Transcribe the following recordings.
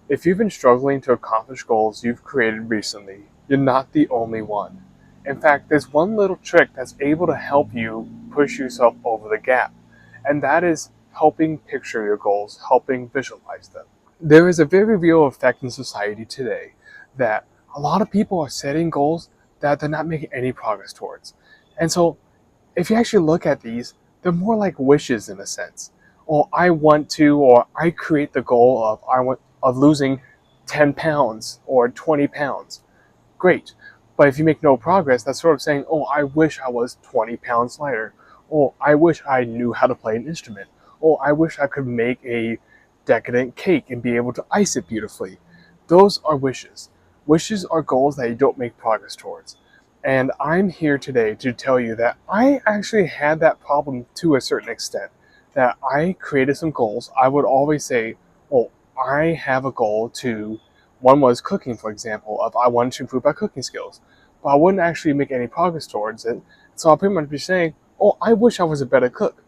If you've been struggling to accomplish goals you've created recently, you're not the only one. In fact, there's one little trick that's able to help you push yourself over the gap, and that is helping picture your goals, helping visualize them. There is a very real effect in society today that a lot of people are setting goals that they're not making any progress towards. And so if you actually look at these, they're more like wishes in a sense. Or I want to, or I create the goal of losing 10 pounds or 20 pounds. Great. But if you make no progress, that's sort of saying, oh, I wish I was 20 pounds lighter. Or I wish I knew how to play an instrument. Or I wish I could make a decadent cake and be able to ice it beautifully. Those are wishes. Wishes are goals that you don't make progress towards. And I'm here today to tell you that I actually had that problem to a certain extent. That I created some goals. I would always say, oh, I have a goal to, one was cooking, for example, of I wanted to improve my cooking skills. But I wouldn't actually make any progress towards it. So I'll pretty much be saying, oh, I wish I was a better cook.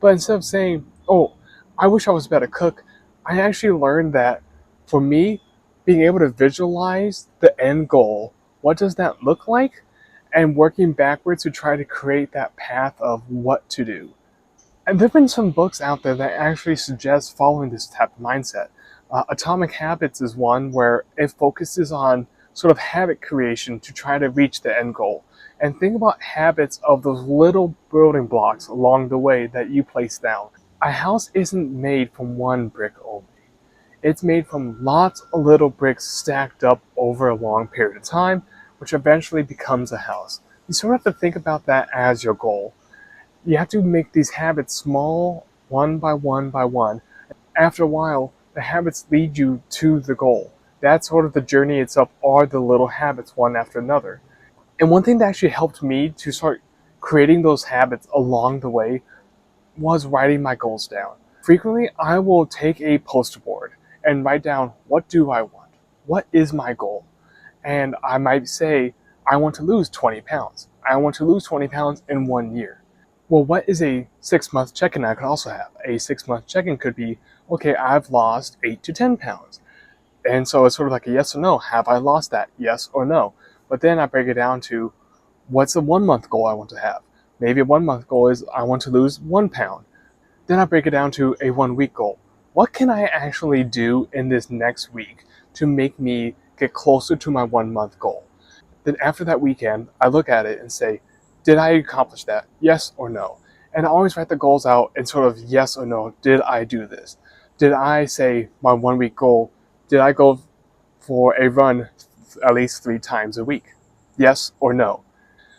But instead of saying, oh, I wish I was a better cook, I actually learned that for me, being able to visualize the end goal, what does that look like? And working backwards to try to create that path of what to do. And there have been some books out there that actually suggest following this type of mindset. Atomic Habits is one where it focuses on sort of habit creation to try to reach the end goal. And think about habits of those little building blocks along the way that you place down. A house isn't made from one brick only. It's made from lots of little bricks stacked up over a long period of time, which eventually becomes a house. You sort of have to think about that as your goal. You have to make these habits small, one by one by one. After a while, the habits lead you to the goal. That's sort of the journey itself, are the little habits one after another. And one thing that actually helped me to start creating those habits along the way was writing my goals down. Frequently, I will take a poster board and write down, what do I want? What is my goal? And I might say, I want to lose 20 pounds. I want to lose 20 pounds in 1 year. Well, what is a 6 month check-in I could also have? A 6 month check-in could be, okay, I've lost 8 to 10 pounds. And so it's sort of like a yes or no. Have I lost that? Yes or no. But then I break it down to, what's a 1 month goal I want to have? Maybe a 1 month goal is I want to lose 1 pound. Then I break it down to a 1 week goal. What can I actually do in this next week to make me get closer to my 1 month goal? Then after that weekend, I look at it and say, did I accomplish that? Yes or no? And I always write the goals out in sort of yes or no. Did I do this? Did I say my 1 week goal? Did I go for a run at least 3 times a week? Yes or no?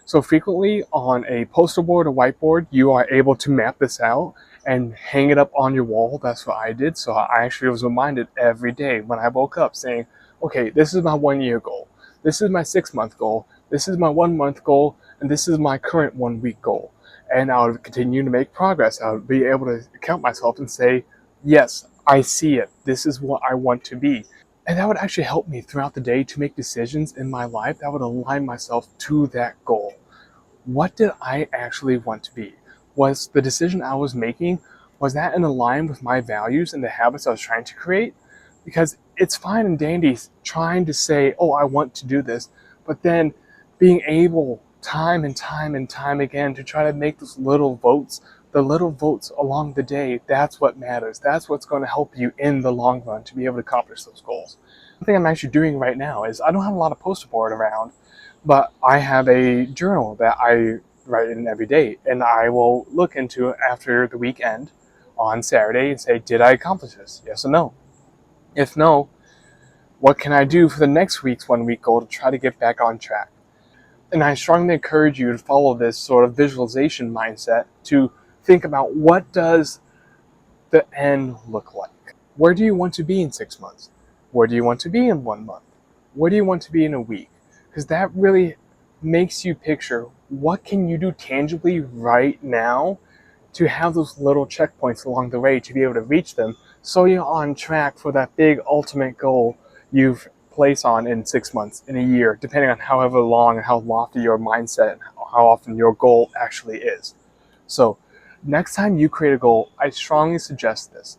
So frequently on a poster board or whiteboard, you are able to map this out and hang it up on your wall. That's what I did. So I actually was reminded every day when I woke up saying, okay, this is my 1 year goal. This is my 6 month goal. This is my 1 month goal. And this is my current 1 week goal. And I would continue to make progress. I would be able to count myself and say, yes, I see it. This is what I want to be. And that would actually help me throughout the day to make decisions in my life that would align myself to that goal. What did I actually want to be? Was the decision I was making, was that in line with my values and the habits I was trying to create? Because it's fine and dandy trying to say, oh, I want to do this, but then being able time and time and time again to try to make those little votes, the little votes along the day, that's what matters. That's what's going to help you in the long run to be able to accomplish those goals. One thing I'm actually doing right now is I don't have a lot of poster board around, but I have a journal that I write in every day, and I will look into it after the weekend on Saturday and say, did I accomplish this? Yes or no? If no, what can I do for the next week's 1 week goal to try to get back on track? And I strongly encourage you to follow this sort of visualization mindset to think about, what does the end look like? Where do you want to be in 6 months? Where do you want to be in 1 month? Where do you want to be in a week? Because that really makes you picture, what can you do tangibly right now to have those little checkpoints along the way to be able to reach them, so you're on track for that big ultimate goal you've placed on in 6 months, in a year, depending on however long and how lofty your mindset and how often your goal actually is. So next time you create a goal, I strongly suggest this.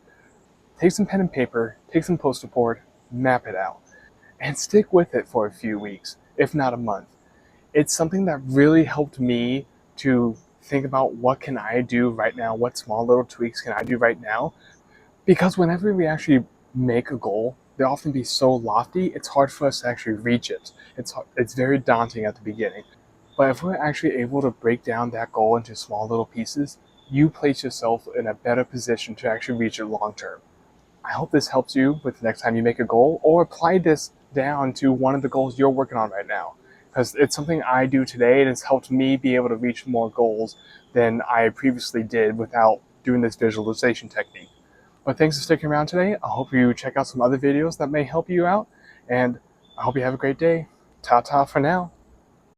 Take some pen and paper, take some poster board, map it out, and stick with it for a few weeks, if not a month. It's something that really helped me to think about what can I do right now, what small little tweaks can I do right now, because whenever we actually make a goal, they often be so lofty, it's hard for us to actually reach it. It's very daunting at the beginning. But if we're actually able to break down that goal into small little pieces, you place yourself in a better position to actually reach it long term. I hope this helps you with the next time you make a goal, or apply this down to one of the goals you're working on right now. Because it's something I do today, and it's helped me be able to reach more goals than I previously did without doing this visualization technique. But thanks for sticking around today. I hope you check out some other videos that may help you out, and I hope you have a great day. Ta ta for now.